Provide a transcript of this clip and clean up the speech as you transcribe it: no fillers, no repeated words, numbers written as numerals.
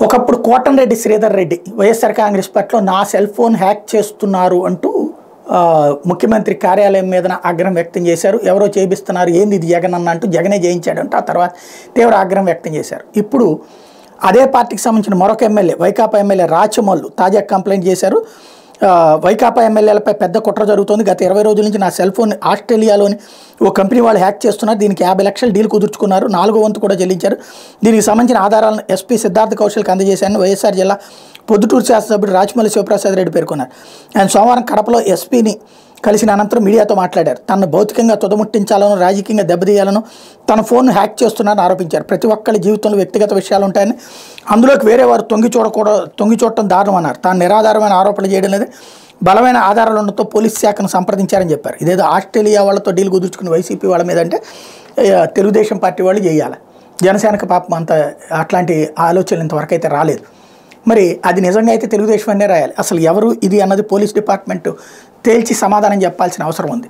ఒకప్పుడు కోటంరెడ్డి శ్రీధర్ రెడ్డి వైఎస్ఆర్ కాంగ్రెస్ పార్టీలో నా సెల్ ఫోన్ హ్యాక్ చేస్తున్నారు అంటూ ముఖ్యమంత్రి కార్యాలయం మీద ఆగ్రహం వ్యక్తం చేశారు. ఎవరో చేయిస్తున్నారు, ఏంది ఇది జగన్ అన్న అంటూ జగనే జయించాడంటూ ఆ తర్వాత తీవ్ర ఆగ్రహం వ్యక్తం చేశారు. ఇప్పుడు అదే పార్టీకి సంబంధించిన మరొక ఎమ్మెల్యే వైకాపా ఎమ్మెల్యే రాచమల్లు తాజా కంప్లైంట్ చేశారు. వైకాపా ఎమ్మెల్యేలపై పెద్ద కుట్ర జరుగుతోంది. గత 20 రోజుల నుంచి నా సెల్ ఫోన్ ఆస్ట్రేలియాలోని ఓ కంపెనీ వాళ్ళు హ్యాక్ చేస్తున్నారు. దీనికి 50 లక్షల డీల్ కుదుర్చుకున్నారు. 4వ వంతు కూడా చెల్లించారు. దీనికి సంబంధించిన ఆధారాలను ఎస్పీ సిద్ధార్థ కౌశల్కి అందజేశారని వైఎస్ఆర్ జిల్లా పొద్దుటూరు శాసనసభ్యుడు రాచమల్లి శివప్రసాద్ రెడ్డి పేర్కొన్నారు. ఆయన సోమవారం కడపలో ఎస్పీని కలిసిన అనంతరం మీడియాతో మాట్లాడారు. తనను భౌతికంగా తుదముట్టించాలను, రాజకీయంగా దెబ్బతీయాలను తన ఫోన్ హ్యాక్ చేస్తున్నారని ఆరోపించారు. ప్రతి ఒక్కరి జీవితంలో వ్యక్తిగత విషయాలు ఉంటాయని, అందులోకి వేరే వారు తొంగి చూడటం దారుణం అన్నారు. తాను నిరాధారమైన ఆరోపణలు చేయడం లేదు, బలమైన ఆధారాలు ఉండడంతో పోలీస్ శాఖను సంప్రదించారని చెప్పారు. ఇదేదో ఆస్ట్రేలియా వాళ్ళతో డీల్ కుదుర్చుకుని వైసీపీ వాళ్ళ మీద అంటే తెలుగుదేశం పార్టీ వాళ్ళు చేయాలి. జనసేనకు పాపం అంత అట్లాంటి ఆలోచనలు ఇంతవరకు అయితే రాలేదు. మరి అది నిజంగా అయితే తెలుగుదేశం అనే రాయాలి. అసలు ఎవరు ఇది అన్నది పోలీస్ డిపార్ట్మెంట్ తేల్చి సమాధానం చెప్పాల్సిన అవసరం ఉంది.